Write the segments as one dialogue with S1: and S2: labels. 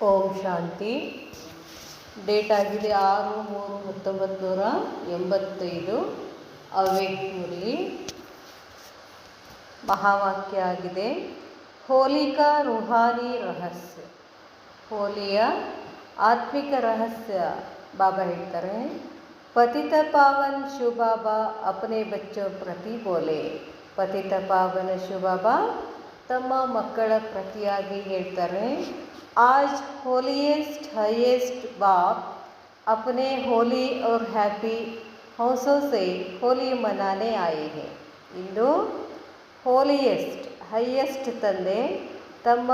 S1: ಓಂ ಶಾಂತಿ. Date ಆಗಿದೆ 6/3/1985. ಅವ್ಯಕ್ತ ಮುರಳಿ. ಮಹಾವಾಕ್ಯ ಆಗಿದೆ, ಹೋಲಿಕಾ ರೂಹಾನಿ ರಹಸ್ಯ. ಹೋಲಿಯ ಆತ್ಮಿಕ ರಹಸ್ಯ. ಬಾಬಾ ಹೇಳ್ತಾರೆ, ಪತಿತ ಪಾವನ್ ಶಿವ ಬಾಬಾ ಅಪನೆ ಬಚ್ಚೋ ಪ್ರತಿ ಬೋಲೆ. ಪತಿತ ಪಾವನ ಶಿವ ಬಾಬಾ ತಮ್ಮ ಮಕ್ಕಳ ಪ್ರತಿಯಾಗಿ ಹೇಳ್ತಾರೆ, आज होलीएस्ट हाईएस्ट बाप अपने होली और हैप्पी हौसों से होली मनाने आए हैं. ಇಂದು ಹೋಲಿಯೆಸ್ಟ್ ಹೈಯೆಸ್ಟ್ ತಂದೆ ತಮ್ಮ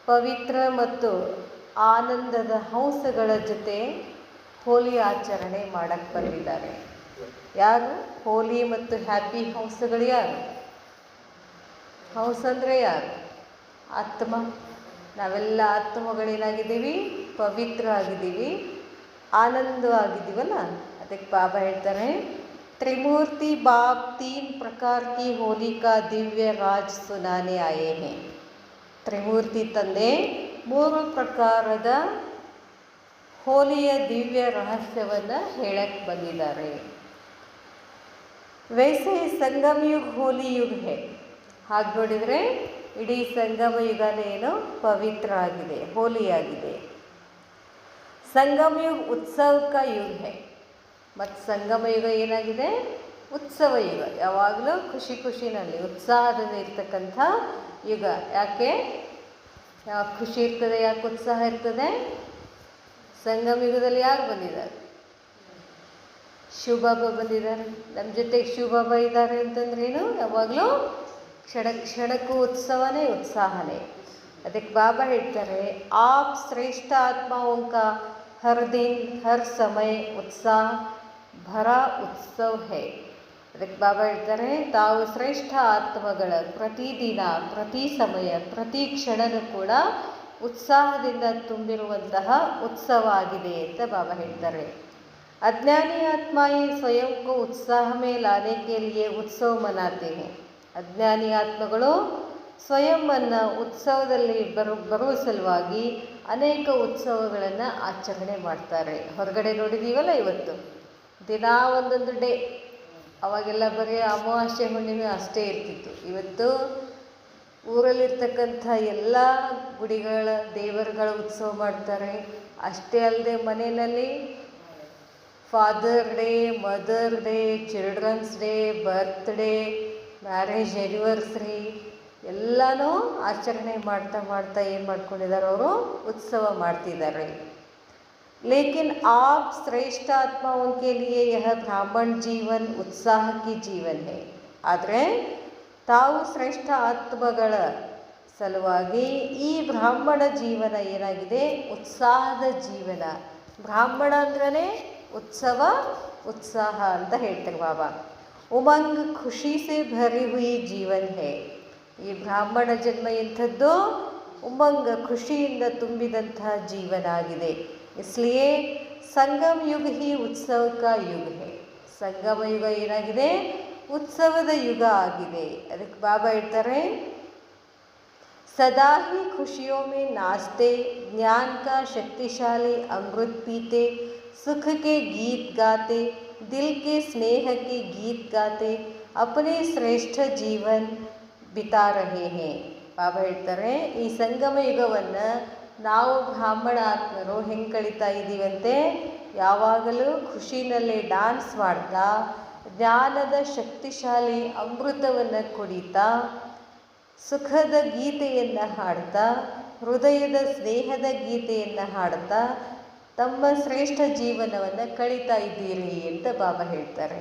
S1: ಪವಿತ್ರ ಮತ್ತು ಆನಂದದ ಹಂಸಗಳ ಜೊತೆ ಹೋಲಿ ಆಚರಣೆ ಮಾಡಕ್ಕೆ ಬಂದಿದ್ದಾರೆ. ಯಾರು ಹೋಲಿ ಮತ್ತು ಹ್ಯಾಪಿ ಹಂಸಗಳು? ಯಾರು ಹಂಸ ಅಂದರೆ ಯಾರು? ಆತ್ಮ. ನಾವೆಲ್ಲ ಆತ್ಮಗಳೇನಾಗಿದ್ದೀವಿ? ಪವಿತ್ರ ಆಗಿದ್ದೀವಿ, ಆನಂದವಾಗಿದ್ದೀವಲ್ಲ. ಅದಕ್ಕೆ ಬಾಬಾ ಹೇಳ್ತಾರೆ, ತ್ರಿಮೂರ್ತಿ ಬಾಪ್ 3 ಪ್ರಕಾರ ಕಿ ಹೋಲಿ ಕಾ ದಿವ್ಯ ರಾಜ್ ಸುನಾನೆ ಆಯೇ ಹೇ. ತ್ರಿಮೂರ್ತಿ ತಂದೆ 3 ಪ್ರಕಾರದ ಹೋಲಿಯ ದಿವ್ಯ ರಹಸ್ಯವನ್ನು ಹೇಳಕ್ಕೆ ಬಂದಿದ್ದಾರೆ. ವೈಸೆ ಸಂಗಮ ಯುಗ್ ಹೋಲಿ ಯುಗ್ ಹೇ. ಹಾಗೆ ನೋಡಿದರೆ ಇಡೀ ಸಂಗಮ ಯುಗನೇ ಏನು ಪವಿತ್ರ ಆಗಿದೆ, ಹೋಲಿಯಾಗಿದೆ. ಸಂಗಮ ಯುಗ ಉತ್ಸವ ಕಾ ಯುಗ ಹೇ. ಮತ್ತು ಸಂಗಮ ಯುಗ ಏನಾಗಿದೆ? ಉತ್ಸವ ಯುಗ. ಯಾವಾಗಲೂ ಖುಷಿ ಖುಷಿನಲ್ಲಿ ಉತ್ಸಾಹದಿಂದ ಇರ್ತಕ್ಕಂಥ ಯುಗ. ಯಾಕೆ ಯಾಕೆ ಖುಷಿ ಇರ್ತದೆ, ಯಾಕೆ ಉತ್ಸಾಹ ಇರ್ತದೆ? ಸಂಗಮ ಯುಗದಲ್ಲಿ ಯಾರು ಬಂದಿದ್ದಾರೆ? ಶಿವಬಾಬಾ ಬಂದಿದ್ದಾರೆ. ನಮ್ಮ ಜೊತೆಗೆ ಶಿವಬಾಬಾ ಇದ್ದಾರೆ ಅಂತಂದ್ರೇನು? ಯಾವಾಗಲೂ ಕ್ಷಣ ಕ್ಷಣಕ್ಕೂ ಉತ್ಸವನೇ, ಉತ್ಸಾಹನೇ. ಅದಕ್ಕೆ ಬಾಬಾ ಹೇಳ್ತಾರೆ, ಆಪ್ ಶ್ರೇಷ್ಠ ಆತ್ಮಾओं ಹರ್ ದಿನ್ ಹರ್ ಸಮಯ ಉತ್ಸಾಹ ಭರಾ ಉತ್ಸವ ಹೇ. ಅದಕ್ಕೆ ಬಾಬಾ ಹೇಳ್ತಾರೆ, ತಾವು ಶ್ರೇಷ್ಠ ಆತ್ಮಗಳ ಪ್ರತಿದಿನ, ಪ್ರತಿ ಸಮಯ, ಪ್ರತಿ ಕ್ಷಣನೂ ಕೂಡ ಉತ್ಸಾಹದಿಂದ ತುಂಬಿರುವಂತಹ ಉತ್ಸವ ಆಗಿದೆ ಅಂತ ಬಾಬಾ ಹೇಳ್ತಾರೆ. ಅಜ್ಞಾನಿ ಆತ್ಮ ಈ ಸ್ವಯಂ ಕೋ ಉತ್ಸಾಹ ಮೇ ಲಾನೆ ಕೆ ಲಿಯೆ ಉತ್ಸವ ಮನಾತೆ ಹೇ. ಅಜ್ಞಾನಿ ಆತ್ಮಗಳು ಸ್ವಯಂವನ್ನು ಉತ್ಸವದಲ್ಲಿ ಬರುವ ಸಲುವಾಗಿ ಅನೇಕ ಉತ್ಸವಗಳನ್ನು ಆಚರಣೆ ಮಾಡ್ತಾರೆ. ಹೊರಗಡೆ ನೋಡಿದ್ದೀವಲ್ಲ, ಇವತ್ತು ದಿನ ಒಂದೊಂದು ಡೇ. ಅವಾಗೆಲ್ಲ ಬರೀ ಅಮಾವಾಸ್ಯೆ ಹುಣ್ಣಿಮೆ ಅಷ್ಟೇ ಇರ್ತಿತ್ತು. ಇವತ್ತು ಊರಲ್ಲಿರ್ತಕ್ಕಂಥ ಎಲ್ಲ ಗುಡಿಗಳ ದೇವರುಗಳ ಉತ್ಸವ ಮಾಡ್ತಾರೆ. ಅಷ್ಟೇ ಅಲ್ಲದೆ ಮನೆಯಲ್ಲಿ father day, mother day, children's day, birthday, marriage anniversary ಎಲ್ಲನೂ ಆಚರಣೆ ಮಾಡ್ತಾ ಮಾಡ್ತಾ ಏನು ಮಾಡ್ಕೊಂಡಿದ್ದಾರೆ? ಅವರು ಉತ್ಸವ ಮಾಡ್ತಿದ್ದಾರೆ. ಲೇಕಿನ್ ಆಪ್ ಶ್ರೇಷ್ಠ ಆತ್ಮಾओं के लिए यह ಬ್ರಾಹ್ಮಣ ಜೀವನ್ ಉತ್ಸಾಹ ಕಿ ಜೀವನ್ ಹೇ. ಆದರೆ ತಾವು ಶ್ರೇಷ್ಠ ಆತ್ಮಗಳ ಸಲುವಾಗಿ ಈ ಬ್ರಾಹ್ಮಣ ಜೀವನ ಏನಾಗಿದೆ? ಉತ್ಸಾಹದ ಜೀವನ. ಬ್ರಾಹ್ಮಣ ಅಂದ್ರೇ ಉತ್ಸವ, ಉತ್ಸಾಹ ಅಂತ ಹೇಳ್ತಾರೆ ಬಾಬಾ. ಉಮಂಗ್ ಖುಷಿ ಸೆ ಭರಿ ಹುಯಿ ಜೀವನ್ ಹೇ. ಈ ಬ್ರಾಹ್ಮಣ ಜನ್ಮ ಎಂಥದ್ದು? ಉಮಂಗ, ಖುಷಿಯಿಂದ ತುಂಬಿದಂತಹ ಜೀವನ ಆಗಿದೆ. ಇಸ್ಲಿಯೇ ಸಂಗಮ ಯುಗ ಹಿ ಉತ್ಸವ ಕಾ ಯುಗ ಹೇ. ಸಂಗಮ ಯುಗ ಏನಾಗಿದೆ? ಉತ್ಸವದ ಯುಗ ಆಗಿದೆ. ಅದಕ್ಕೆ ಬಾಬಾ ಹೇಳ್ತಾರೆ, ಸದಾ ಹಿ ಖುಷಿಯೋ ಮೇ ನಾಚತೆ, ಜ್ಞಾನ ಕಾ ಶಕ್ತಿಶಾಲಿ ಅಮೃತ ಪೀತೆ, ಸುಖ ಕೆ ಗೀತ್ ಗಾತೆ, दिल के स्नेह के गीत गाते अपने ಶ್ರೇಷ್ಠ ಜೀವನ್ ಬಿತಾ ರಹೇ ಹೇ. ಬಾಬಾ ಹೇಳ್ತಾರೆ, ಈ ಸಂಗಮ ಯುಗವನ್ನು ನಾವು ಬ್ರಾಹ್ಮಣ ಆತ್ಮರು ಹೆಂಗೆ ಕಳೀತಾ ಇದ್ದೀವಂತೆ? ಯಾವಾಗಲೂ ಖುಷಿನಲ್ಲೇ ಡ್ಯಾನ್ಸ್ ಮಾಡ್ತಾ, ಜ್ಞಾನದ ಶಕ್ತಿಶಾಲಿ ಅಮೃತವನ್ನು ಕುಡಿತಾ, ಸುಖದ ಗೀತೆಯನ್ನು ಹಾಡ್ತಾ, ಹೃದಯದ ಸ್ನೇಹದ ಗೀತೆಯನ್ನು ಹಾಡ್ತಾ ತಮ್ಮ ಶ್ರೇಷ್ಠ ಜೀವನವನ್ನು ಕಳೀತಾ ಇದ್ದೀರಿ ಅಂತ ಬಾಬಾ ಹೇಳ್ತಾರೆ.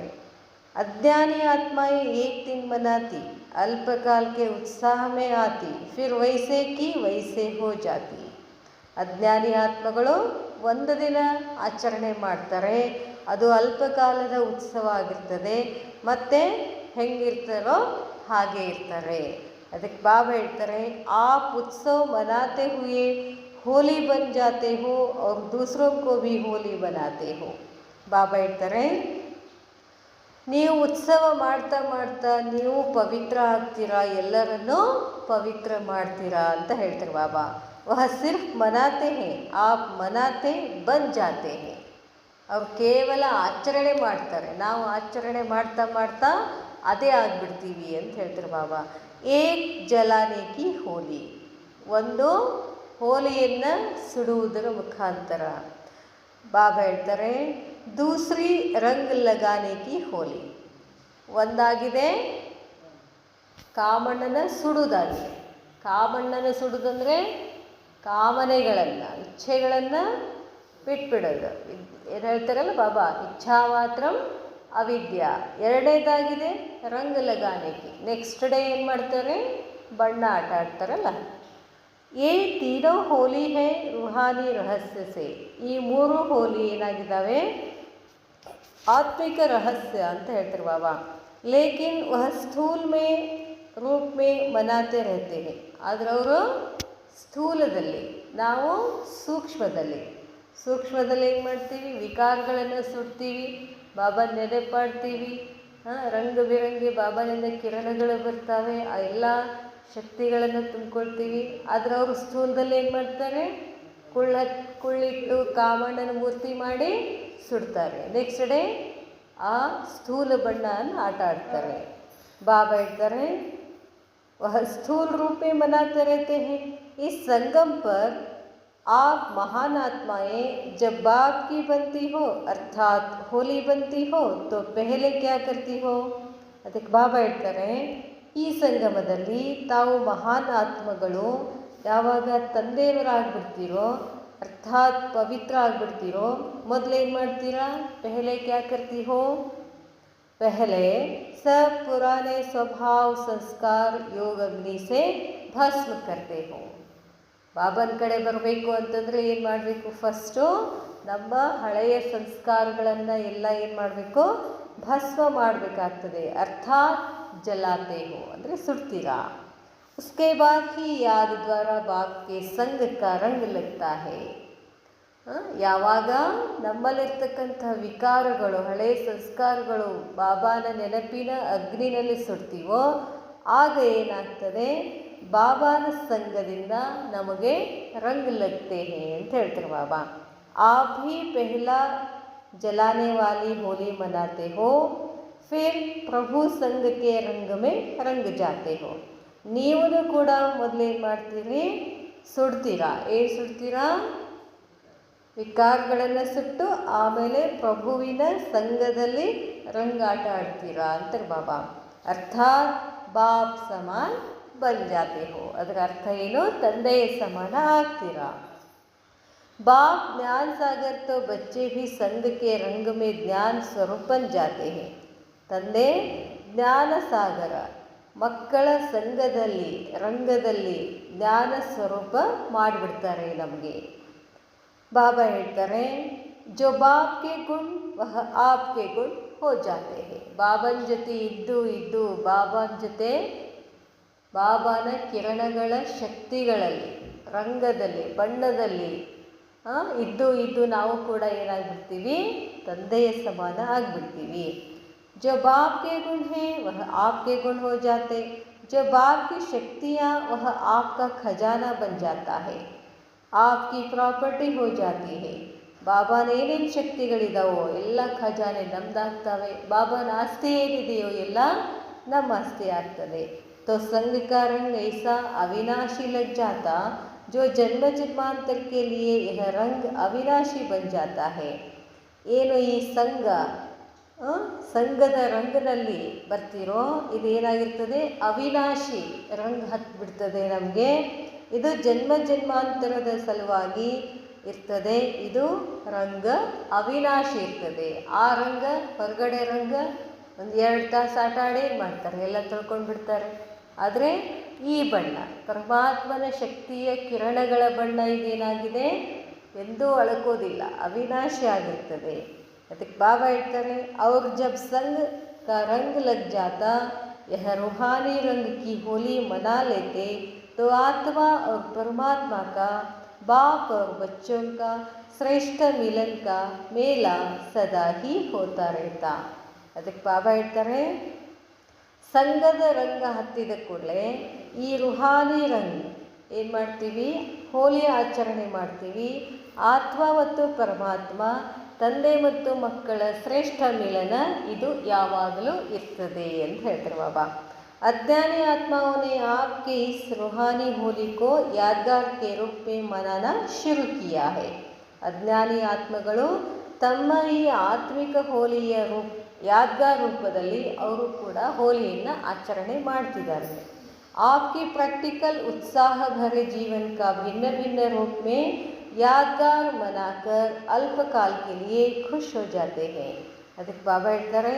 S1: ಅಜ್ಞಾನಿ ಆತ್ಮ ಏಕ್ ದಿನ್ ಮನಾತಿ, ಅಲ್ಪಕಾಲ ಕೆ ಉತ್ಸಾಹ ಮೇ ಆತಿ, ಫಿರ್ ವೈಸೆ ಕಿ ವೈಸೆ ಹೋ ಜಾತಿ. ಅಜ್ಞಾನಿ ಆತ್ಮಗಳು ಒಂದು ದಿನ ಆಚರಣೆ ಮಾಡ್ತಾರೆ, ಅದು ಅಲ್ಪಕಾಲದ ಉತ್ಸವ ಆಗಿರ್ತದೆ, ಮತ್ತು ಹೆಂಗಿರ್ತಾರೋ ಹಾಗೆ ಇರ್ತಾರೆ. ಅದಕ್ಕೆ ಬಾಬಾ ಹೇಳ್ತಾರೆ, ಆಪ್ ಉತ್ಸವ ಮನಾತೆ ಹುಯೇ ಹೋಲಿ ಬನ್ ಜಾತೆ ಹೋ और दूसरों को भी होली बनाते हो. ಬಾಬಾ ಹೇಳ್ತಾರೆ, ನೀವು ಉತ್ಸವ ಮಾಡ್ತಾ ಮಾಡ್ತಾ ನೀವು ಪವಿತ್ರ ಆಗ್ತೀರಾ, ಎಲ್ಲರನ್ನೂ ಪವಿತ್ರ ಮಾಡ್ತೀರಾ ಅಂತ ಹೇಳ್ತಾರೆ ಬಾಬಾ. ವಹ ಸಿರ್ಫ್ ಮನಾತೆ ಹೇ, ಆಪ್ ಮನಾತೆ ಬನ್ ಜಾತೆ ಹೇ. ಅವ್ರು ಕೇವಲ ಆಚರಣೆ ಮಾಡ್ತಾರೆ, ನಾವು ಆಚರಣೆ ಮಾಡ್ತಾ ಮಾಡ್ತಾ ಅದೇ ಆಗಿಬಿಡ್ತೀವಿ ಅಂತ ಹೇಳ್ತಾರೆ ಬಾಬಾ. ಏಕ್ ಜಲಾನೆ ಕಿ ಹೋಲಿ, ಒಂದು ಹೋಲಿಯನ್ನು ಸುಡುವುದರ ಮುಖಾಂತರ. ಬಾಬಾ ಹೇಳ್ತಾರೆ ದೂಸರಿ ರಂಗ್ ಲಗಾನೆ ಕಿ ಹೋಲಿ, ಒಂದಾಗಿದೆ ಕಾಮಣ್ಣನ ಸುಡುವುದಾಗಿದೆ. ಕಾಮಣ್ಣನ ಸುಡುವುದಂದರೆ ಕಾಮನೆಗಳನ್ನು, ಇಚ್ಛೆಗಳನ್ನು ಬಿಟ್ಬಿಡೋದು. ಏನು ಹೇಳ್ತಾರಲ್ಲ ಬಾಬಾ, ಇಚ್ಛಾ ಮಾತ್ರ ಅವಿದ್ಯಾ. ಎರಡನೇದಾಗಿದೆ ರಂಗ್ ಲಗಾನೆಕಿ, ನೆಕ್ಸ್ಟ್ ಡೇ ಏನು ಮಾಡ್ತಾರೆ, ಬಣ್ಣ ಆಟ ಆಡ್ತಾರಲ್ಲ. ಏ ತೀನೋ ಹೋಲಿ ಹೇ ರುಹಾನಿ ರಹಸ್ಯ ಸೆ, ಈ ಮೂರು ಹೋಲಿ ಏನಾಗಿದ್ದಾವೆ, ಆತ್ಮಿಕ ರಹಸ್ಯ ಅಂತ ಹೇಳ್ತಾರೆ ಬಾಬಾ. ಲೇಕಿನ್ ವಹ ಸ್ಥೂಲ್ ಮೇ ರೂಪ್ ಮೇ ಮನಾತೆ ರಹತೆ ಹೇ, ಆದರೆ ಅವರು ಸ್ಥೂಲದಲ್ಲಿ, ನಾವು ಸೂಕ್ಷ್ಮದಲ್ಲಿ ಏನು ಮಾಡ್ತೀವಿ, ವಿಕಾರಗಳನ್ನು ಸುಡ್ತೀವಿ, ಬಾಬಾ ನೆನಪಾಡ್ತೀವಿ. ರಂಗ ಬಿರಂಗಿ ಬಾಬಾನಿಂದ ಕಿರಣಗಳು ಬರ್ತಾವೆ, ಆ ಎಲ್ಲ ಶಕ್ತಿಗಳನ್ನು ತುಂಬಿಕೊಳ್ತೀವಿ. ಆದರೆ ಅವರು ಸ್ಥೂಲದಲ್ಲಿ ಏನು ಮಾಡ್ತಾರೆ, ಕುಳ್ಳಿಟ್ಟು ಕಾಮಣ್ಣನ ಮೂರ್ತಿ ಮಾಡಿ ಸುಡ್ತಾರೆ. ನೆಕ್ಸ್ಟ್ ಡೇ ಆ ಸ್ಥೂಲ ಬಣ್ಣವನ್ನು ಆಟ ಆಡ್ತಾರೆ. ಬಾಬಾ ಹೇಳ್ತಾರೆ वह स्थूल रूप में मनाते रहते हैं। इस संगम पर आप महान आत्माएं जब बाप की बनती हो अर्थात होली बनती हो तो पहले क्या करती हो. ಅದಕ್ಕೆ ಬಾಬಾ ಹೇಳ್ತಾರೆ ಈ ಸಂಗಮದಲ್ಲಿ ತಾವು ಮಹಾನ್ ಆತ್ಮಗಳು ಯಾವಾಗ ತಂದೆಯವರಾಗ್ಬಿಡ್ತೀರೋ ಅರ್ಥಾತ್ ಪವಿತ್ರ ಆಗ್ಬಿಡ್ತೀರೋ ಮೊದಲೇನು ಮಾಡ್ತೀರಾ, ಪೆಹಲೆ ಕ್ಯಾ ಕರ್ತಿ ಹೋ, पहले सब पुराने स्वभाव संस्कार योग अग्नि से भस्म करते हो. ಬಾಬನ ಕಡೆ ಬರಬೇಕು ಅಂತಂದರೆ ಏನು ಮಾಡಬೇಕು, ಫಸ್ಟು ನಮ್ಮ ಹಳೆಯ ಸಂಸ್ಕಾರಗಳನ್ನು ಎಲ್ಲ ಏನು ಮಾಡಬೇಕು, ಭಸ್ಮ ಮಾಡಬೇಕಾಗ್ತದೆ. ಅರ್ಥಾತ್ ಜಲಾತೆ ಹೋ ಅಂದರೆ ಸುಡ್ತೀರಾ. उसके बाद ही याद द्वारा बाप के संग का रंग लगता है. ಯಾವಾಗ ನಮ್ಮಲ್ಲಿರ್ತಕ್ಕಂಥ ವಿಕಾರಗಳು, ಹಳೆಯ ಸಂಸ್ಕಾರಗಳು ಬಾಬಾನ ನೆನಪಿನ ಅಗ್ನಿನಲ್ಲಿ ಸುಡ್ತೀವೋ ಆಗ ಏನಾಗ್ತದೆ, ಬಾಬಾನ ಸಂಘದಿಂದ ನಮಗೆ ರಂಗ್ ಲಗ್ತೆ ಹೇ ಅಂತ ಹೇಳ್ತಾರೆ ಬಾಬಾ. आप भी पहला जलाने वाली होली मनाते हो, फिर प्रभु संग के रंग में रंग जाते हो. ನೀವು ಕೂಡ ಮೊದಲೇನು ಮಾಡ್ತೀರಿ, ಸುಡ್ತೀರಾ. ಏನು ಸುಡ್ತೀರಾ, ವಿಕಾರಗಳನ್ನು ಸುಟ್ಟು ಆಮೇಲೆ ಪ್ರಭುವಿನ ಸಂಘದಲ್ಲಿ ರಂಗಾಟ ಆಡ್ತೀರಾ ಅಂತಾರೆ ಬಾಬಾ. ಅರ್ಥಾತ್ ಬಾಪ್ ಸಮಾನ್ ಬನ್ ಜಾತೆ ಹೋ, ಅದರ ಅರ್ಥ ಏನು, ತಂದೆಯ ಸಮಾನ ಆಗ್ತೀರಾ. ಬಾಪ್ ಜ್ಞಾನ ಸಾಗರ್ ತೋ ಬಚ್ಚೆ ಭಿ ಸಂಘ ಕೆ ರಂಗ ಮೇ ಜ್ಞಾನ ಸ್ವರೂಪ ಬನ್ ಜಾತೆ ಹೇ. ತಂದೆ ಜ್ಞಾನ ಸಾಗರ, ಮಕ್ಕಳ ಸಂಘದಲ್ಲಿ ರಂಗದಲ್ಲಿ ಜ್ಞಾನ ಸ್ವರೂಪ ಮಾಡಿಬಿಡ್ತಾರೆ ನಮಗೆ. ಬಾಬಾ ಹೇಳ್ತಾರೆ ಜೋ ಬಾಪ್ ಕೆ ಗುಣ್ ವಹ ಆಪ್ ಕೆ ಗುಣ್ ಹೋ ಜಾತೆ ಹೇ. ಬಾಬನ ಜೊತೆ ಇದ್ದು ಬಾಬನ ಜೊತೆ ಬಾಬಾನ ಕಿರಣಗಳ ಶಕ್ತಿಗಳಲ್ಲಿ, ರಂಗದಲ್ಲಿ, ಬಣ್ಣದಲ್ಲಿ ಇದ್ದು ನಾವು ಕೂಡ ಏನಾಗ್ಬಿಡ್ತೀವಿ, ತಂದೆಯ ಸಮಾನ ಆಗಿಬಿಡ್ತೀವಿ. ಜೋ ಬಾಪ್ ಕೆ ಗುಣ್ ಹೇ ವಹ ಆಪ್ ಕೆ ಗುಣ್ ಹೋ ಜಾತೆ, ಜೋ ಬಾಪ್ ಕಿ ಶಕ್ತಿಯಾँ ವಹ ಆಪ್ ಕಾ ಖಜಾನಾ ಬನ್ ಜಾತಾ ಹೇ, ಆಪ್ಕಿ ಪ್ರಾಪರ್ಟಿ ಹೋ ಜಾತಿ ಹೇ. ಬಾಬಾನ ಏನೇನು ಶಕ್ತಿಗಳಿದಾವೋ ಎಲ್ಲ ಖಜಾನೆ ನಮ್ದಾಗ್ತವೆ. ಬಾಬಾನ ಆಸ್ತಿ ಏನಿದೆಯೋ ಎಲ್ಲ ನಮ್ಮ ಆಸ್ತಿ ಆಗ್ತದೆ. तो संग का रंग ऐसा अविनाशी लग जाता जो जन्म जन्मांतर के लिए यह रंग अविनाशी बन जाता है. ಏನು ಈ ಸಂಘದ ರಂಗನಲ್ಲಿ ಬರ್ತಿರೋ ಇದು ಏನಾಗಿರ್ತದೆ, ಅವಿನಾಶಿ ರಂಗ್ ಹತ್ಬಿಡ್ತದೆ ನಮಗೆ. ಇದು ಜನ್ಮ ಜನ್ಮಾಂತರದ ಸಲುವಾಗಿ ಇರ್ತದೆ. ಇದು ರಂಗ ಅವಿನಾಶಿ ಇರ್ತದೆ. ಆ ರಂಗ ಹೊರಗಡೆ ರಂಗ ಒಂದು 2 ತಾಸು ಆಟ ಆಡಿ ಏನು ಮಾಡ್ತಾರೆ, ಎಲ್ಲ ತೊಳ್ಕೊಂಡು ಬಿಡ್ತಾರೆ. ಆದರೆ ಈ ಬಣ್ಣ ಪರಮಾತ್ಮನ ಶಕ್ತಿಯ ಕಿರಣಗಳ ಬಣ್ಣ ಇದೇನಾಗಿದೆ, ಎಂದೂ ಅಳಕೋದಿಲ್ಲ, ಅವಿನಾಶಿ ಆಗಿರ್ತದೆ. ಅದಕ್ಕೆ ಬಾಬಾ ಹೇಳ್ತಾರೆ ಅವ್ರ ಜಬ್ ಸಂಗ್ का रंग लग जाता यह रूहानी रंग की होली मना लेते तो आत्मा और परमात्मा का, बाप और बच्चों का श्रेष्ठ मिलन का मेला सदा ही होता रहता. ಅದಕ್ಕೆ ಬಾಬಾ ಹೇಳ್ತಾರೆ, ಸಂಘದ ರಂಗ ಹತ್ತಿದ ಕೂಡಲೇ ಈ ರುಹಾನಿ ರಂಗ್ ಏನು ಮಾಡ್ತೀವಿ, ಹೋಲಿಯ ಆಚರಣೆ ಮಾಡ್ತೀವಿ. ಆತ್ಮ ಮತ್ತು ಪರಮಾತ್ಮ, ತಂದೆ ಮತ್ತು ಮಕ್ಕಳ ಶ್ರೇಷ್ಠ ಮಿಲನ ಇದು ಯಾವಾಗಲೂ ಇರ್ತದೆ ಅಂತ ಹೇಳ್ತಾರೆ ಬಾಬಾ. अज्ञानी आत्माओं ने आपके इस रूहानी होली को यादगार के रूप में मनाना शुरू किया है. ಅಜ್ಞಾನಿ ಆತ್ಮಗಳು ತಮ್ಮ ಈ ಆತ್ಮಿಕ ಹೋಲಿಯ ಯಾದ್ಗಾರ್ ರೂಪದಲ್ಲಿ ಅವರು ಕೂಡ ಹೋಲಿಯನ್ನು ಆಚರಣೆ ಮಾಡ್ತಿದ್ದಾರೆ. आपकी प्रैक्टिकल उत्साह भरे जीवन का भिन्न भिन्न रूप में यादगार मनाकर अल्पकाल के लिए खुश हो जाते हैं. ಅದಕ್ಕೆ ಬಾಬಾ ಹೇಳ್ತಾರೆ,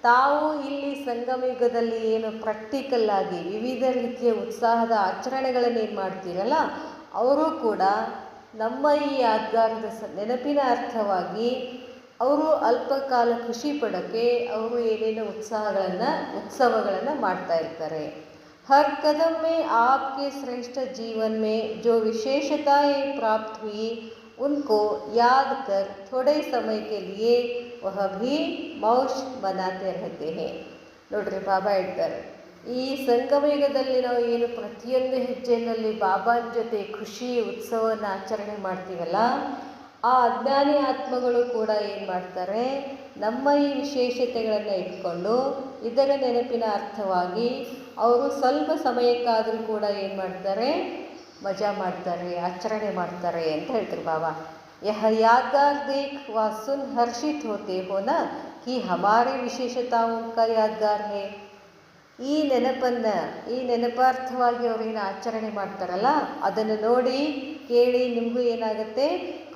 S1: ತಾವು ಇಲ್ಲಿ ಸಂಗಮಯುಗದಲ್ಲಿ ಏನು ಪ್ರಾಕ್ಟಿಕಲ್ ಆಗಿ ವಿವಿಧ ರೀತಿಯ ಉತ್ಸಾಹದ ಆಚರಣೆಗಳನ್ನು ಏನು ಮಾಡ್ತೀರಲ್ಲ, ಅವರು ಕೂಡ ನಮ್ಮ ಈ ಯಾದ್ಗಾರದ ನೆನಪಿನ ಅರ್ಥವಾಗಿ ಅವರು ಅಲ್ಪಕಾಲ ಖುಷಿ ಪಡೋಕ್ಕೆ ಅವರು ಏನೇನೋ ಉತ್ಸವಗಳನ್ನು ಮಾಡ್ತಾ ಇರ್ತಾರೆ. हर कदम में आपके श्रेष्ठ जीवन में जो विशेषताएं प्राप्त हुई उनको याद कर थोड़े समय के लिए वह भी मौज मनाते रहते हैं. ನೋಡ್ರಿ, ಬಾಬಾ ಹೇಳ್ತಾರೆ, ಈ ಸಂಗಮಯುಗದಲ್ಲಿ ನಾವು ಏನು ಪ್ರತಿಯೊಂದು ಹೆಜ್ಜೆಯಲ್ಲಿ ಬಾಬಾನ ಜೊತೆ ಖುಷಿ ಉತ್ಸವವನ್ನು ಆಚರಣೆ ಮಾಡ್ತೀವಲ್ಲ, ಆ ಅಜ್ಞಾನಿ ಆತ್ಮಗಳು ಕೂಡ ಏನು ಮಾಡ್ತಾರೆ, ನಮ್ಮ ಈ ವಿಶೇಷತೆಗಳನ್ನು ಇಟ್ಕೊಂಡು ಇದರ ನೆನಪಿನ ಅರ್ಥವಾಗಿ ಅವರು ಸ್ವಲ್ಪ ಸಮಯಕ್ಕಾದರೂ ಕೂಡ ಏನು ಮಾಡ್ತಾರೆ, ಮಜಾ ಮಾಡ್ತಾರೆ, ಆಚರಣೆ ಮಾಡ್ತಾರೆ ಅಂತ ಹೇಳ್ತಾರೆ ಬಾಬಾ. ಯಹ ಯಾದಗಾರ್ ದೇಖ್ ವ ಸುನ್ ಹರ್ಷಿತ್ ಹೋತೆ ಹೋನ ಕಿ ಹಮಾರಿ ವಿಶೇಷತಾओं का यादगार है. ಈ ನೆನಪಾರ್ಥವಾಗಿ ಅವ್ರೇನು ಆಚರಣೆ ಮಾಡ್ತಾರಲ್ಲ, ಅದನ್ನು ನೋಡಿ ಕೇಳಿ ನಿಮಗೂ ಏನಾಗುತ್ತೆ,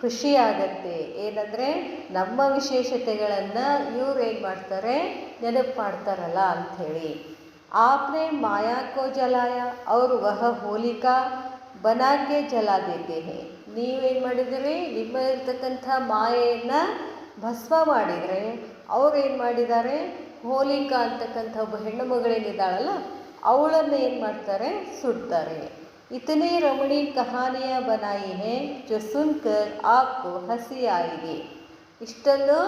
S1: ಖುಷಿ ಆಗತ್ತೆ. ಏನಂದರೆ ನಮ್ಮ ವಿಶೇಷತೆಗಳನ್ನು ಇವ್ರು ಏನು ಮಾಡ್ತಾರೆ, ನೆನಪು ಮಾಡ್ತಾರಲ್ಲ ಅಂಥೇಳಿ. आपने माया को जलाया और वह होलिका बना के जला देते हैं. ನೀವೇನು ಮಾಡಿದಿರಿ, ನಿಮ್ಮ ಇರ್ತಕ್ಕಂಥ ಮಾಯೆಯನ್ನು ಭಸ್ಮ ಮಾಡಿದರೆ ಅವ್ರು ಏನು ಮಾಡಿದ್ದಾರೆ, ಹೋಲಿಕಾ ಅಂತಕ್ಕಂಥ ಒಬ್ಬ ಹೆಣ್ಣು ಮಗಳೇನಿದ್ದಾಳಲ್ಲ ಅವಳನ್ನು ಏನು ಮಾಡ್ತಾರೆ, ಸುಡ್ತಾರೆ. ಇತನೇ ರಮಣೀ ಕಹಾನಿಯ ಬನಾಯಿ ಹೇ ಜೋ ಸುನ್ಕರ್ ಆಪ್ಕೋ ಹಸಿ ಆಯಿಗೆ. ಇಷ್ಟೊಂದು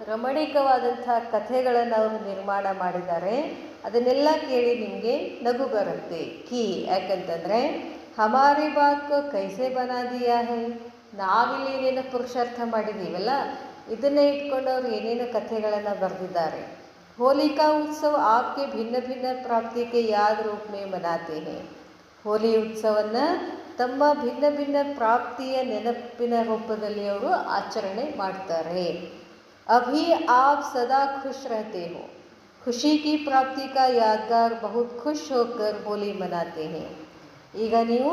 S1: ರಮಣೀಕವಾದಂಥ ಕಥೆಗಳನ್ನು ಅವರು ನಿರ್ಮಾಣ ಮಾಡಿದ್ದಾರೆ. ಅದನ್ನೆಲ್ಲ ಕೇಳಿ ನಿಮಗೆ ನಗು ಬರುತ್ತೆ. ಯಾಕಂತಂದರೆ ಹಮಾರಿ ಬಾತ್ ಕೋ ಕೈಸೆ ಬನಾ ದಿಯಾ ಹೈ, ನಾವಿಲ್ಲಿ ಏನೇನೋ ಪುರುಷಾರ್ಥ ಮಾಡಿದ್ದೀವಲ್ಲ ಇದನ್ನೇ ಇಟ್ಕೊಂಡು ಅವ್ರು ಏನೇನೋ ಕಥೆಗಳನ್ನು ಬರೆದಿದ್ದಾರೆ. ಹೋಲಿಕಾ ಉತ್ಸವ ಆಪ್ಕೆ ಭಿನ್ನ ಭಿನ್ನ ಪ್ರಾಪ್ತಿಗೆ ಯಾದ ರೂಪ ಮೇ ಮನಾತೆ ಹೇ. ಹೋಲಿ ಉತ್ಸವವನ್ನು ತಮ್ಮ ಭಿನ್ನ ಭಿನ್ನ ಪ್ರಾಪ್ತಿಯ ನೆನಪಿನ ರೂಪದಲ್ಲಿ ಅವರು ಆಚರಣೆ ಮಾಡ್ತಾರೆ. ಅಭಿ ಆಪ್ ಸದಾ ಖುಷ್ ರಹತೆ ಹೋ, ಖುಷಿ ಕಿ ಪ್ರಾಪ್ತಿ ಕಾ ಯಾದಗಾರ್ ಬಹುತ್ ಖುಷ್ ಹೋಕರ್ ಹೋಲಿ ಮನಾತೆ ಹೇ. ಈಗ ನೀವು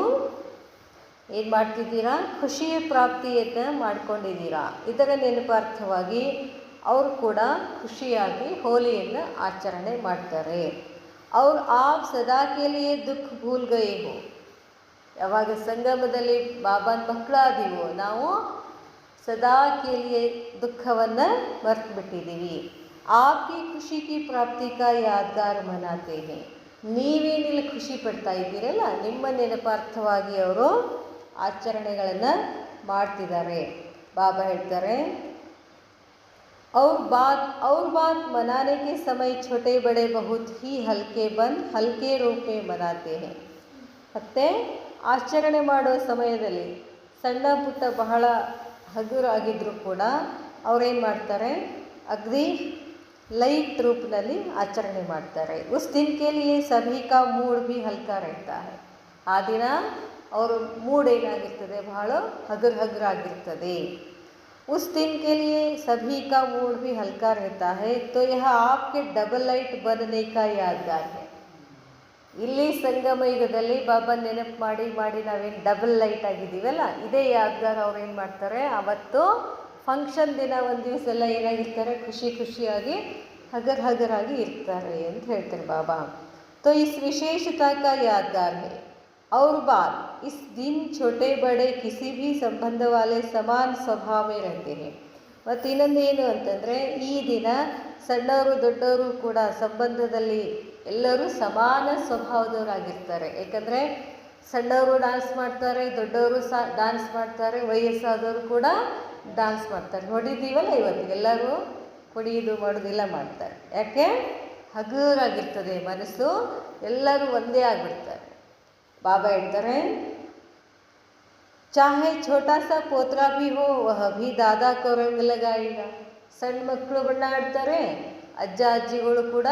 S1: ಏನು ಮಾಡ್ತಿದ್ದೀರಾ, ಖುಷಿಯ ಪ್ರಾಪ್ತಿಯನ್ನು ಮಾಡ್ಕೊಂಡಿದ್ದೀರಾ. ಇದರ ನೆನಪಾರ್ಥವಾಗಿ ಅವರು ಕೂಡ ಖುಷಿಯಾಗಿ ಹೋಲಿಯನ್ನು ಆಚರಣೆ ಮಾಡ್ತಾರೆ. ಅವ್ರು ಆಪ್ ಸದಾ ಕೆ ಲಿಯೆ ದುಃಖ ಭೂಲ್ ಗಯೇ ಹೋ. ಯಾವಾಗ ಸಂಗಮದಲ್ಲಿ ಬಾಬಾನ ಮಕ್ಕಳಾದೀವೋ ನಾವು ಸದಾ ಕೆ ಲಿಯೆ ದುಃಖವನ್ನು ಮರ್ತು ಬಿಟ್ಟಿದ್ದೀವಿ. ಆಪ್ಕಿ ಖುಷಿ ಕಿ ಪ್ರಾಪ್ತಿ ಕಾ ಯಾದಗಾರ್ ಮನಾತೆ ಹೇ. ನೀವೇನಿಲ್ಲ ಖುಷಿ ಪಡ್ತಾ ಇದ್ದೀರಲ್ಲ, ನಿಮ್ಮ ನೆನಪಾರ್ಥವಾಗಿ ಅವರು ಆಚರಣೆಗಳನ್ನು ಮಾಡ್ತಿದ್ದಾರೆ. ಬಾಬಾ ಹೇಳ್ತಾರೆ, और बात मनाने के समय छोटे बड़े बहुत ही हल्के बन हल्के रूप में मनाते हैं. ಮತ್ತು ಆಚರಣೆ ಮಾಡೋ ಸಮಯದಲ್ಲಿ ಸಣ್ಣ ಪುಟ್ಟ ಬಹಳ ಹಗುರಾಗಿದ್ದರೂ ಕೂಡ ಅವರೇನು ಮಾಡ್ತಾರೆ, ಅಗ್ದಿ ಲೈಟ್ ರೂಪದಲ್ಲಿ ಆಚರಣೆ ಮಾಡ್ತಾರೆ. ಉಸ್ ದಿನ ಕೆ ಲಿಯೆ ಸಭಿ ಕಾ ಮೂಡ್ ಭಿ ಹಲ್ಕಾ रहता है. ಆ ದಿನ ಅವರು ಮೂಡ್ ಏನಾಗಿರ್ತದೆ, ಬಹಳ ಹಗುರಾಗಿರ್ತದೆ. उस दिन के लिए सभी का मूड भी हल्का रहता है. तो यह आपके डबल लाइट बनने का यादगार है. ಇಲ್ಲಿ ಸಂಗಮ ಯುಗದಲ್ಲಿ ಬಾಬಾ ನೆನಪು ಮಾಡಿ ನಾವೇನು ಡಬಲ್ ಲೈಟ್ ಆಗಿದ್ದೀವಲ್ಲ, ಇದೇ ಯಾದಗಾರ್ ಅವ್ರು ಏನು ಮಾಡ್ತಾರೆ, ಅವತ್ತು ಫಂಕ್ಷನ್ ದಿನ ಒಂದು ದಿವಸ ಎಲ್ಲ ಏನಾಗಿರ್ತಾರೆ, ಖುಷಿಯಾಗಿ ಹಗರಾಗಿ ಇರ್ತಾರೆ ಅಂತ ಹೇಳ್ತಾರೆ ಬಾಬಾ. तो इस विशेषता का यादगार है. और बात इस दिन छोटे बड़े किसी भी संबंध वाले समान स्वभाव में रहते हैं. ಮತ್ತು ಇನ್ನೊಂದು ಏನು ಅಂತಂದರೆ, ಈ ದಿನ ಸಣ್ಣವರು ದೊಡ್ಡವರು ಕೂಡ ಸಂಬಂಧದಲ್ಲಿ ಎಲ್ಲರೂ ಸಮಾನ ಸ್ವಭಾವದವರಾಗಿರ್ತಾರೆ. ಏಕೆಂದರೆ ಸಣ್ಣವರು ಡ್ಯಾನ್ಸ್ ಮಾಡ್ತಾರೆ, ದೊಡ್ಡವರು ಡ್ಯಾನ್ಸ್ ಮಾಡ್ತಾರೆ, ವಯಸ್ಸಾದವರು ಕೂಡ ಡ್ಯಾನ್ಸ್ ಮಾಡ್ತಾರೆ. ನೋಡಿದ್ದೀವಲ್ಲ ಇವತ್ತು ಎಲ್ಲರೂ ಕುಡಿಯೋದು ಮಾಡೋದೆಲ್ಲ ಮಾಡ್ತಾರೆ. ಯಾಕೆ? ಹಗುರಾಗಿರ್ತದೆ ಮನಸ್ಸು, ಎಲ್ಲರೂ ಒಂದೇ ಆಗಿಬಿಡ್ತಾರೆ. ಬಾಬಾ ಹೇಳ್ತಾರೆ, ಚಾಹೆ ಛೋಟಾ ಸಾ ಪೋತ್ರಾ ಭಿ ಹೋ ವಹ ಭಿ ದಾದಾ ಕೋ ರಂಗ್ ಲಗಾಯಿಗ. ಸಣ್ಣ ಮಕ್ಕಳು ಬಣ್ಣ ಆಡ್ತಾರೆ, ಅಜ್ಜ ಅಜ್ಜಿಗಳು ಕೂಡ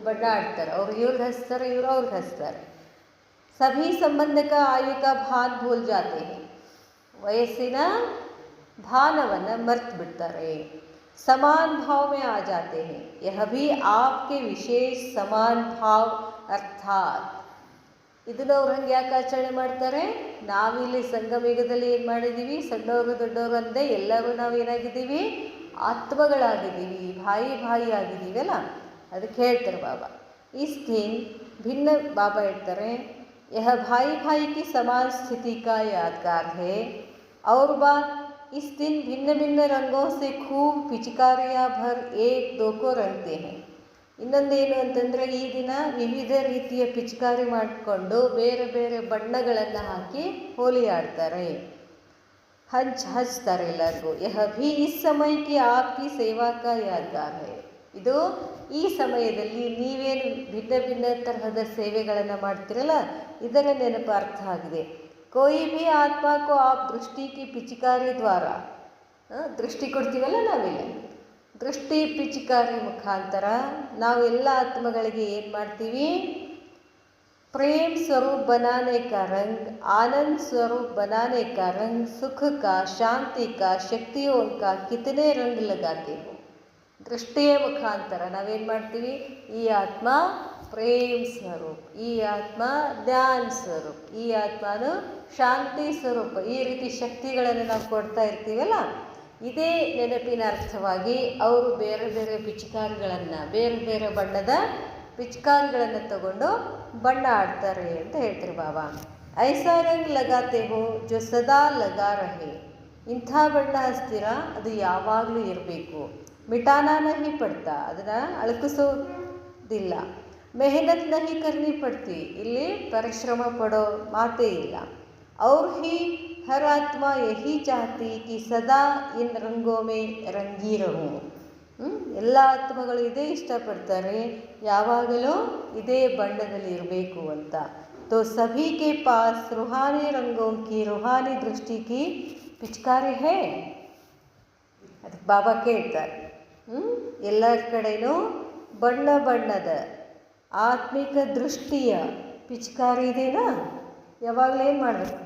S1: ಬಣ್ಣ ಆಡ್ತಾರೆ. ಅವ್ರು ಇವ್ರಿಗೆ ಹಚ್ತಾರೆ, ಇವರು ಅವ್ರಿಗೆ ಹಚ್ತಾರೆ. ಸಭಿ ಸಂಬಂಧ ಕಾ ಆಯು ಕಾ ಭಾನ್ ಭೂಲ್ ಜಾತೆ ಹೈ. ವಯಸ್ಸಿನ ಭಾನವನ್ನು ಮರ್ತು ಬಿಡ್ತಾರೆ. ಸಮಾನ್ ಭಾವ ಮೇ ಆ ಜಾತೆ ಹೈ. ಯಹ ಭಿ ಆಪ್ಕೆ ವಿಶೇಷ ಸಮಾನ್ ಭಾವ್ ಅರ್ಥಾತ್. ಇದನ್ನು ಅವ್ರು ಹಂಗೆ ಯಾಕೆ ಆಚರಣೆ ಮಾಡ್ತಾರೆ? ನಾವಿಲ್ಲಿ ಸಂಗಮಯುಗದಲ್ಲಿ ಏನು ಮಾಡಿದ್ದೀವಿ? ಸಣ್ಣವರು ದೊಡ್ಡವರು ಅಂದೇ ಎಲ್ಲರೂ ನಾವು ಏನಾಗಿದ್ದೀವಿ? ಆತ್ಮಗಳಾಗಿದ್ದೀವಿ, ಭಾಯಿ ಆಗಿದ್ದೀವಿ ಅಲ್ಲ. ಅದಕ್ಕೆ ಹೇಳ್ತಾರೆ ಬಾಬಾ, ಇಸ್ ದಿನ್ ಭಿನ್ನ. ಬಾಬಾ ಹೇಳ್ತಾರೆ, ಯಹ ಭಾಯಿ ಕಿ ಸಮಾನ್ ಸ್ಥಿತಿ ಕಾ ಯಾದಗಾರ್ ಹೈ. और बात, इस दिन भिन्न भिन्न रंगों से खूब पिचकारियाँ भर एक दो को रंगते हैं. ಇನ್ನೊಂದೇನು ಅಂತಂದರೆ, ಈ ದಿನ ವಿವಿಧ ರೀತಿಯ ಪಿಚಕಾರಿ ಮಾಡಿಕೊಂಡು ಬೇರೆ ಬೇರೆ ಬಣ್ಣಗಳನ್ನು ಹಾಕಿ ಹೋಲಿ ಆಡ್ತಾರೆ, ಹಚ್ತಾರೆ ಎಲ್ಲರಿಗೂ. ಯಹ ಭಿ ಇಸ್ ಸಮಯಕ್ಕೆ ಆಪ್ಕಿ ಸೇವಾ ಕಾ ಯಾದಗಾರ್ ಹೈ. ಇದು ಈ ಸಮಯದಲ್ಲಿ ನೀವೇನು ಭಿನ್ನ ಭಿನ್ನ ತರಹದ ಸೇವೆಗಳನ್ನು ಮಾಡ್ತಿರಲ್ಲ, ಇದರ ನೆನಪಾರ್ಥ ಆಗಿದೆ. कोई भी आत्मा को आप दृष्टि की पिचकारी द्वारा, ದೃಷ್ಟಿ ಕೊಡ್ತೀವಲ್ಲ ನಾವಿಲ್ಲ, ದೃಷ್ಟಿ ಪಿಚಕಾರಿ ಮುಖಾಂತರ ನಾವು ಎಲ್ಲ ಆತ್ಮಗಳಿಗೆ ಏನು ಮಾಡ್ತೀವಿ? प्रेम स्वरूप बनाने का रंग, आनंद स्वरूप बनाने का रंग, सुख का, शांति का, शक्तियों का कितने रंग लगाते हो. ದೃಷ್ಟಿಯ ಮುಖಾಂತರ ನಾವೇನು ಮಾಡ್ತೀವಿ? ಈ ಆತ್ಮ ಪ್ರೇಮ್ ಸ್ವರೂಪ್, ಈ ಆತ್ಮ ಜ್ಞಾನ ಸ್ವರೂಪ್, ಈ ಆತ್ಮನು ಶಾಂತಿ ಸ್ವರೂಪ, ಈ ರೀತಿ ಶಕ್ತಿಗಳನ್ನು ನಾವು ಕೊಡ್ತಾ ಇರ್ತೀವಲ್ಲ. ಇದೇ ನೆನಪಿನ ಅರ್ಥವಾಗಿ ಅವರು ಬೇರೆ ಬೇರೆ ಪಿಚಕಾರಿಗಳನ್ನು, ಬೇರೆ ಬೇರೆ ಬಣ್ಣದ ಪಿಚಕಾರಿಗಳನ್ನು ತಗೊಂಡು ಬಣ್ಣ ಆಡ್ತಾರೆ ಅಂತ ಹೇಳ್ತಾರೆ ಬಾಬಾ. ಐಸಾ ರಂಗ್ ಲಗಾತೆ ಹೋ ಜೋ ಸದಾ ಲಗಾ ರಹೆ. ಇಂಥ ಬಣ್ಣ ಹಚ್ತೀರಾ, ಅದು ಯಾವಾಗಲೂ ಇರಬೇಕು. ಮಿಟಾನಾ ನಹಿ ಪಡ್ತಾ, ಅದನ್ನು ಅಳಕಿಸೋದಿಲ್ಲ. ಮೆಹನತ್ ನಹಿ ಕರ್ನಿ ಪಡ್ತಿ, ಇಲ್ಲಿ ಪರಿಶ್ರಮ ಪಡೋ ಮಾತೇ ಇಲ್ಲ. और ही हर आत्मा यही चाहती कि सदा इन रंगों में रंगी रहूं. ಎಲ್ಲ ಆತ್ಮಗಳು ಇದೇ ಇಷ್ಟಪಡ್ತಾರೆ, ಯಾವಾಗಲೂ ಇದೇ ಬಣ್ಣದಲ್ಲಿ ಇರಬೇಕು ಅಂತ. तो सभी के पास रूहानी रंगों की रूहानी दृष्टि की पिचकारी है. ಅದಕ್ಕೆ ಬಾಬಾ ಕೇಳ್ತಾರೆ, ಎಲ್ಲರ ಕಡೆಯೂ ಬಣ್ಣ ಬಣ್ಣದ ಆತ್ಮಿಕ ದೃಷ್ಟಿಯ ಪಿಚಕಾರಿ ಇದೆನಾ? ಯಾವಾಗಲೂ ಏನು ಮಾಡಬೇಕು?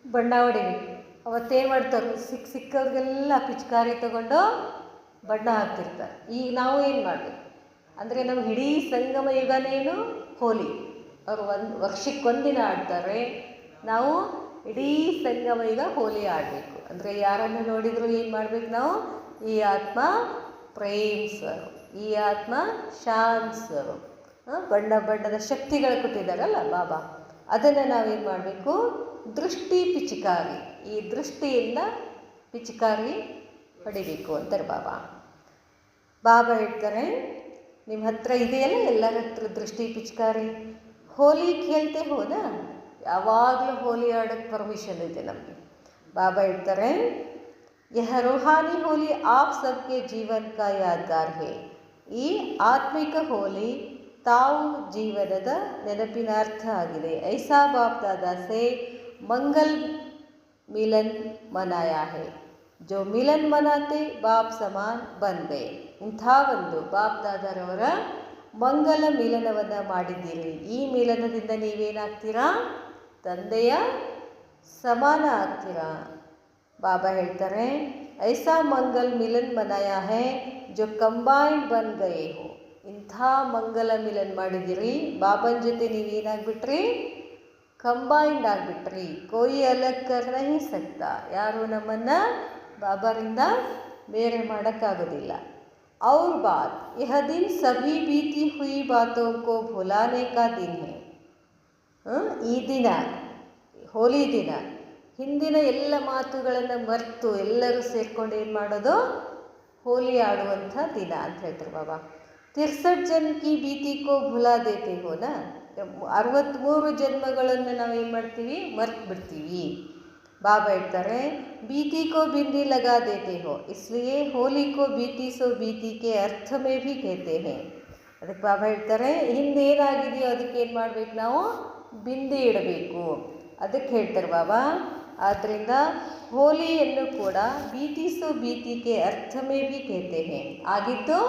S1: ಬಣ್ಣ ಹೊಡಿಬೇಕು. ಅವತ್ತೇನು ಮಾಡ್ತಾರೆ? ಸಿಕ್ಕವ್ರಿಗೆಲ್ಲ ಪಿಚಕಾರಿ ತಗೊಂಡು ಬಣ್ಣ ಹಾಕ್ತಿರ್ತಾರೆ. ಈಗ ನಾವು ಏನು ಮಾಡಬೇಕು ಅಂದರೆ, ನಮ್ಮ ಇಡೀ ಸಂಗಮ ಯುಗನೇನು ಹೋಲಿ. ಅವರು ವರ್ಷಕ್ಕೆ ಒಂದಿನ ಆಡ್ತಾರೆ, ನಾವು ಇಡೀ ಸಂಗಮ ಯುಗ ಹೋಲಿ ಆಡಬೇಕು. ಅಂದರೆ ಯಾರನ್ನು ನೋಡಿದರೂ ಏನು ಮಾಡಬೇಕು ನಾವು? ಈ ಆತ್ಮ ಪ್ರೇಮ್ ಸ್ವರೂಪ್, ಈ ಆತ್ಮ ಶಾಂತ ಸ್ವರೂಪ್, ಬಣ್ಣ ಬಣ್ಣದ ಶಕ್ತಿಗಳು ಕೊಟ್ಟಿದ್ದಾರಲ್ಲ ಬಾಬಾ, ಅದನ್ನು ನಾವೇನು ಮಾಡಬೇಕು? ದೃಷ್ಟಿ ಪಿಚಕಾರಿ, ಈ ದೃಷ್ಟಿಯಿಂದ ಪಿಚಕಾರಿ ಹೊಡಿಬೇಕು ಅಂತಾರೆ ಬಾಬಾ. ಬಾಬಾ ಹೇಳ್ತಾರೆ, ನಿಮ್ಮ ಹತ್ರ ಇದೆಯಲ್ಲ ಎಲ್ಲರ ಹತ್ರ ದೃಷ್ಟಿ ಪಿಚಕಾರಿ. ಹೋಲಿ ಖೇಲ್ತೆ ಹೋದ, ಯಾವಾಗಲೂ ಹೋಲಿ ಆಡೋಕ್ಕೆ ಪರ್ಮಿಷನ್ ಇದೆ ನಮಗೆ. ಬಾಬಾ ಹೇಳ್ತಾರೆ, ಯಹ ರೂಹಾನಿ ಹೋಲಿ ಆಪ್ ಸಬ್ಕೆ ಜೀವನ್ ಕಾ ಯಾದಗಾರ್ ಹೈ. ಈ ಆತ್ಮಿಕ ಹೋಲಿ ತಾವು ಜೀವನದ ನೆನಪಿನ ಅರ್ಥ ಆಗಿದೆ. ಐಸಾ ಬಾಪ್ ದಾದಾ ಸೇ ಮಂಗಲ್ ಮಿಲನ್ ಮನಾಯಾ ಹೈ. ಜೋ ಮಿಲನ್ ಮನಾತೆ ಬಾಪ್ ಸಮಾನ್ ಬನ್ ಗಯೆ. ಇಂಥ ಒಂದು ಬಾಪ್ ದಾದಾರವರ ಮಂಗಲ ಮಿಲನವನ್ನು ಮಾಡಿದ್ದೀರಿ. ಈ ಮಿಲನದಿಂದ ನೀವೇನಾಗ್ತೀರಾ? ತಂದೆಯ ಸಮಾನ ಆಗ್ತೀರಾ. ಬಾಬಾ ಹೇಳ್ತಾರೆ, ಐಸಾ ಮಂಗಲ್ ಮಿಲನ್ ಮನಾಯಾ ಹೈ ಜೋ ಕಂಬೈನ್ಡ್ ಬನ್ ಗಯೆ ಹೋ. ಇಂಥ ಮಂಗಲ ಮಿಲನ್ ಮಾಡಿದ್ದೀರಿ, ಬಾಬನ ಜೊತೆ ನೀವೇನಾಗ್ಬಿಟ್ರಿ? ಕಂಬೈನ್ಡ್ ಆಗಿಬಿಟ್ರಿ. ಕೋಯಿ ಅಲಗ್ ಕರ್ ನಹಿ ಸಕ್ತಾ. ಯಾರು ನಮ್ಮನ್ನು ಬಾಬರಿಂದ ಬೇರೆ ಮಾಡೋಕ್ಕಾಗೋದಿಲ್ಲ. और बात, यह दिन सभी बीती हुई बातों को भुलाने का दिन है. ಈ ದಿನ, ಹೋಲಿ ದಿನ, ಹಿಂದಿನ ಎಲ್ಲ ಮಾತುಗಳನ್ನು ಮರೆತು ಎಲ್ಲರೂ ಸೇರ್ಕೊಂಡು ಏನು ಮಾಡೋದು? ಹೋಲಿ ಆಡುವಂಥ ದಿನ ಅಂತ ಹೇಳ್ತಾರೆ ಬಾಬಾ. 63 ಜನ್ಮ ಕಿ ಬೀತಿ ಕೋ ಭುಲಾ ದೇತೆ ಹೋನಾ. 63 ಜನ್ಮಗಳನ್ನು ನಾವೇನು ಮಾಡ್ತೀವಿ? ಮರ್ತು ಬಿಡ್ತೀವಿ. बाबा ಹೇಳ್ತಾರೆ बीती को बिंदी लगा देते हो इसलिए होली को बीती सो बीती के अर्थ में भी कहते हैं. ಅದಕ್ಕೆ ಬಾಬಾ ಹೇಳ್ತಾರೆ ಹಿಂದೇನಾಗಿದೆಯೋ ಅದಕ್ಕೆ ಏನು ಮಾಡಬೇಕು, ನಾವು ಬಿಂದಿ ಇಡಬೇಕು. ಅದಕ್ಕೆ ಹೇಳ್ತಾರೆ ಬಾಬಾ. ಆದ್ದರಿಂದ ಹೋಲಿಯನ್ನು ಕೂಡ बीती सो बीती के अर्थ में भी कहते हैं. ಆಗಿದ್ದು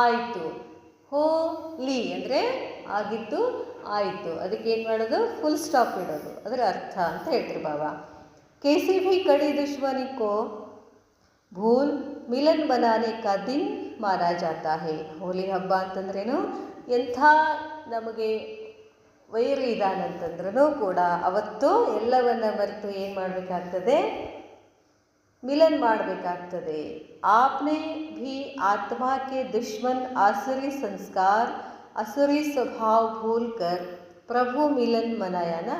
S1: ಆಯಿತು, ಹೋಲಿ ಅಂದರೆ ಆಗಿದ್ದು ಆಯಿತು, ಅದಕ್ಕೆ ಏನು ಮಾಡೋದು, ಫುಲ್ ಸ್ಟಾಪ್ ಇಡೋದು, ಅದರ ಅರ್ಥ ಅಂತ ಹೇಳ್ತಾರೆ ಬಾಬಾ. कैसी भी कड़ी दुश्मनी को भूल मिलन बनाने का दिन माना जाता है. ಹೋಲಿ ಹಬ್ಬ ಅಂತಂದ್ರೇನು, ಎಂಥ ನಮಗೆ ವೈರಿ ಇದಾನಂತಂದ್ರೂ ಕೂಡ ಅವತ್ತು ಎಲ್ಲವನ್ನ ಮರೆತು ಏನು ಮಾಡಬೇಕಾಗ್ತದೆ, ಮಿಲನ್ ಮಾಡಬೇಕಾಗ್ತದೆ. आपने भी आत्मा के दुश्मन आसुरी संस्कार असुरी स्वभाव भूल कर प्रभु मिलन मनायाನ.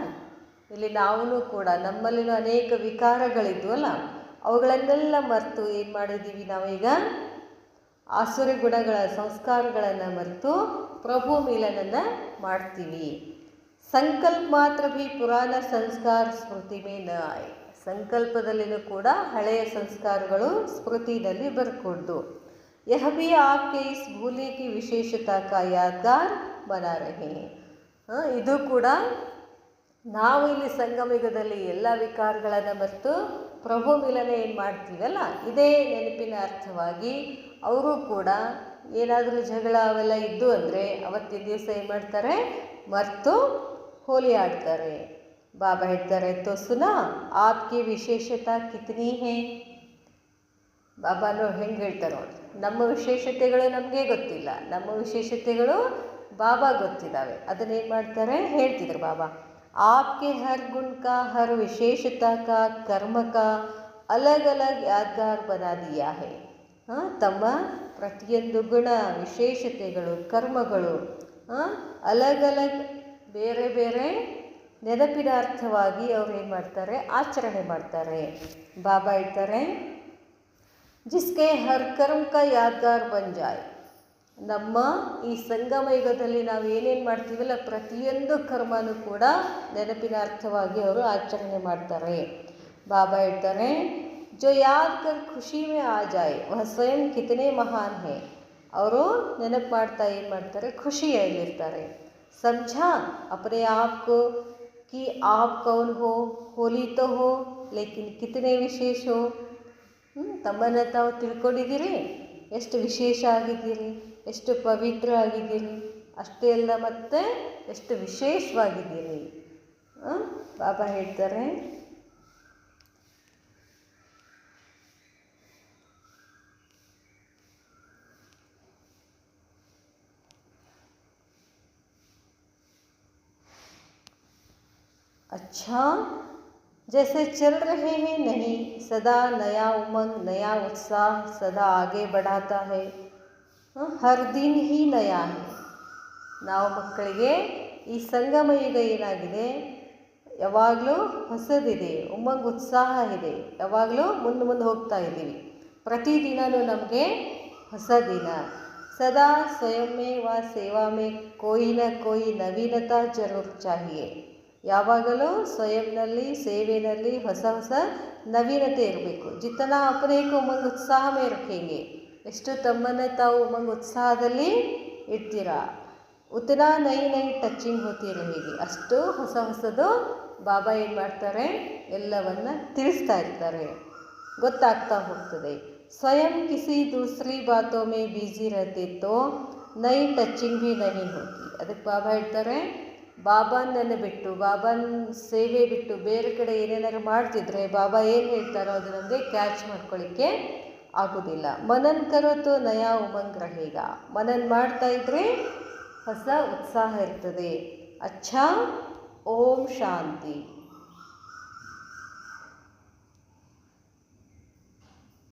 S1: ಇಲ್ಲಿ ನಾವು ಕೂಡ ನಮ್ಮಲ್ಲಿನ ಅನೇಕ ವಿಕಾರಗಳಿದ್ವಲ್ಲ, ಅವುಗಳನ್ನೆಲ್ಲ ಮರೆತು ಏನು ಮಾಡಿದ್ದೀವಿ ನಾವೀಗ, ಆಸುರಿ ಗುಣಗಳ ಸಂಸ್ಕಾರಗಳನ್ನು ಮರೆತು ಪ್ರಭು ಮಿಲನನ್ನು ಮಾಡ್ತೀವಿ. ಸಂಕಲ್ಪ ಮಾತ್ರ ಭೀ ಪುರಾಣ ಸಂಸ್ಕಾರ ಸ್ಮೃತಿ ಮೇ ನ ಆಯೆ. ಸಂಕಲ್ಪದಲ್ಲಿನೂ ಕೂಡ ಹಳೆಯ ಸಂಸ್ಕಾರಗಳು ಸ್ಮೃತಿನಲ್ಲಿ ಬರ್ಕೊಡ್ದು. ಯಹ ಭೀ ಆಪ್ಕೆ ಇಸ್ ಭೂಲಿ ಕಿ ವಿಶೇಷತಾ ಕಾ ಯಾದ್ಗಾರ್ ಬನಾ ರಹೆ. ಇದು ಕೂಡ ನಾವು ಇಲ್ಲಿ ಸಂಗಮಯುಗದಲ್ಲಿ ಎಲ್ಲ ವಿಕಾರಗಳನ್ನು ಮರೆತು ಪ್ರಭು ಮಿಲನ ಏನು ಮಾಡ್ತೀವಲ್ಲ, ಇದೇ ನೆನಪಿನ ಅರ್ಥವಾಗಿ ಅವರು ಕೂಡ ಏನಾದರೂ ಜಗಳ ಅವೆಲ್ಲ ಇದ್ದು ಅಂದರೆ ಅವತ್ತಿನ ದಿವಸ ಏನು ಮಾಡ್ತಾರೆ, ಮರೆತು ಹೋಲಿ ಆಡ್ತಾರೆ. ಬಾಬಾ ಹೇಳ್ತಾರೆ ತೋ ಸುನಾ ಆಪ್ಗೆ ವಿಶೇಷತಾ ಕಿತನಿ ಹೇ. ಬಾಬಾನು ಹೆಂಗೆ ಹೇಳ್ತಾರೆ ನೋಡಿ, ನಮ್ಮ ವಿಶೇಷತೆಗಳು ನಮಗೆ ಗೊತ್ತಿಲ್ಲ, ನಮ್ಮ ವಿಶೇಷತೆಗಳು ಬಾಬಾ ಗೊತ್ತಿದ್ದಾವೆ. ಅದನ್ನೇನು ಮಾಡ್ತಾರೆ, ಹೇಳ್ತಿದ್ರು ಬಾಬಾ. आपके हर गुण का हर विशेषता का कर्म का अलग अलग यादगार बना दिया है. ತಮ್ಮ ಪ್ರತಿಯೊಂದು ಗುಣ ವಿಶೇಷತೆಗಳು ಕರ್ಮಗಳು ಅಲಗ್ ಅಲಗ್ ಬೇರೆ ಬೇರೆ ನೆನಪಿನ ಅರ್ಥವಾಗಿ ಅವ್ರು ಏನು ಮಾಡ್ತಾರೆ, ಆಚರಣೆ ಮಾಡ್ತಾರೆ. ಬಾಬಾ ಹೇಳ್ತಾರೆ ಜಿಸ್ಕೆ ಹರ್ ಕರ್ಮ ಕಾ ಯಾದ್ಗಾರ್ ಬನ್ ಜಾಯ್. ನಮ್ಮ ಈ ಸಂಗಮ ಯುಗದಲ್ಲಿ ನಾವು ಏನೇನು ಮಾಡ್ತೀವಲ್ಲ ಪ್ರತಿಯೊಂದು ಕರ್ಮನೂ ಕೂಡ ನೆನಪಿನ ಅರ್ಥವಾಗಿ ಅವರು ಆಚರಣೆ ಮಾಡ್ತಾರೆ. ಬಾಬಾ ಹೇಳ್ತಾರೆ ಜೋ ಯಾದ್ ಕರ್ ಖುಷಿ ಮೇ ಆ ಜಾಯ್ ವಹ ಸ್ವಯಂ ಕಿತನೆ ಮಹಾನ್ ಹೇ. ಅವರು ನೆನಪು ಮಾಡ್ತಾ ಏನು ಮಾಡ್ತಾರೆ, ಖುಷಿಯಲ್ಲಿರ್ತಾರೆ. ಸಮझा अपने आप को कि आप कौन हो, होली तो हो लेकिन कितने विशेष हो. ತಮ್ಮನ್ನು ತಾವು ತಿಳ್ಕೊಂಡಿದ್ದೀರಿ, ಎಷ್ಟು ವಿಶೇಷ ಆಗಿದ್ದೀರಿ, ಎಷ್ಟು ಪವಿತ್ರ ಆಗಿದ್ದೀರಿ, ಅಷ್ಟೇ ಅಲ್ಲ ಮತ್ತು ಎಷ್ಟು ವಿಶೇಷವಾಗಿದ್ದೀರಿ. ಬಾಬಾ ಹೇಳ್ತಾರೆ अच्छा जैसे चल रहे हैं नहीं, सदा नया उमंग नया उत्साह सदा आगे बढ़ाता है. हर दिन ही नया है. ನಾವು ಮಕ್ಕಳಿಗೆ ಈ ಸಂಗಮ ಯುಗ ಏನಾಗಿದೆ, ಯಾವಾಗಲೂ ಹೊಸದಿದೆ, ಉಮಂಗ್ ಉತ್ಸಾಹ ಇದೆ, ಯಾವಾಗಲೂ ಮುಂದೆ ಹೋಗ್ತಾ ಇದ್ದೀವಿ. ಪ್ರತಿದಿನವೂ ನಮಗೆ ಹೊಸ ದಿನ. ಸದಾ ಸ್ವಯಂ ಮೇ ವ ಸೇವಾ ಮೇ ಕೋಯಿ ನ ಕೋಯಿ ನವೀನತಾ ಜರೂರ್ ಚಾಹಿಯೇ. ಯಾವಾಗಲೂ ಸ್ವಯಂನಲ್ಲಿ ಸೇವೆಯಲ್ಲಿ ಹೊಸ ಹೊಸ ನವೀನತೆ ಇರಬೇಕು. ಜಿತನಾ ಅಪನೇ ಕೋ ಉಮಂಗ್ ಉತ್ಸಾಹ ಮೇ ರಖೇಂಗೆ. ಎಷ್ಟು ತಮ್ಮನ್ನು ತಾವು ಉಮಂಗ್ ಉತ್ಸಾಹದಲ್ಲಿ ಇಡ್ತೀರಾ, ಉತ್ತನಾ ನೈ ಟಚಿಂಗ್ ಹೋತಿ ರಹೇಗಿ. ಅಷ್ಟು ಹೊಸದು ಬಾಬಾ ಏನು ಮಾಡ್ತಾರೆ, ಎಲ್ಲವನ್ನ ತಿಳಿಸ್ತಾ ಇರ್ತಾರೆ, ಗೊತ್ತಾಗ್ತಾ ಹೋಗ್ತದೆ. ಸ್ವಯಂ ಕಿಸಿ ದೂಸರಿ ಬಾತೋ ಮೇ ಬಿಜಿ रहते तो ನೈ ಟಚಿಂಗ್ ಭೀ ನಹಿ ಹೋತಿ. ಅದಕ್ಕೆ ಬಾಬಾ ಹೇಳ್ತಾರೆ ಬಾಬಾನನ್ನು ಬಿಟ್ಟು, ಬಾಬಾನ ಸೇವೆ ಬಿಟ್ಟು ಬೇರೆ ಕಡೆ ಏನೇನಾರು ಮಾಡ್ತಿದ್ರೆ ಬಾಬಾ ಏನು ಹೇಳ್ತಾರೋ ಅದು ನಮಗೆ ಕ್ಯಾಚ್ ಮಾಡ್ಕೊಳ್ಳಿಕ್ಕೆ ಆಗೋದಿಲ್ಲ. ಮನನ್ ಕರೋತು ನಯಾ ಉಮಂಗ್ ರಹೇಗ. ಮನನ್ ಮಾಡ್ತಾ ಇದ್ರೆ ಹೊಸ ಉತ್ಸಾಹ ಇರ್ತದೆ. ಅಚ್ಛಾ, ಓಂ ಶಾಂತಿ.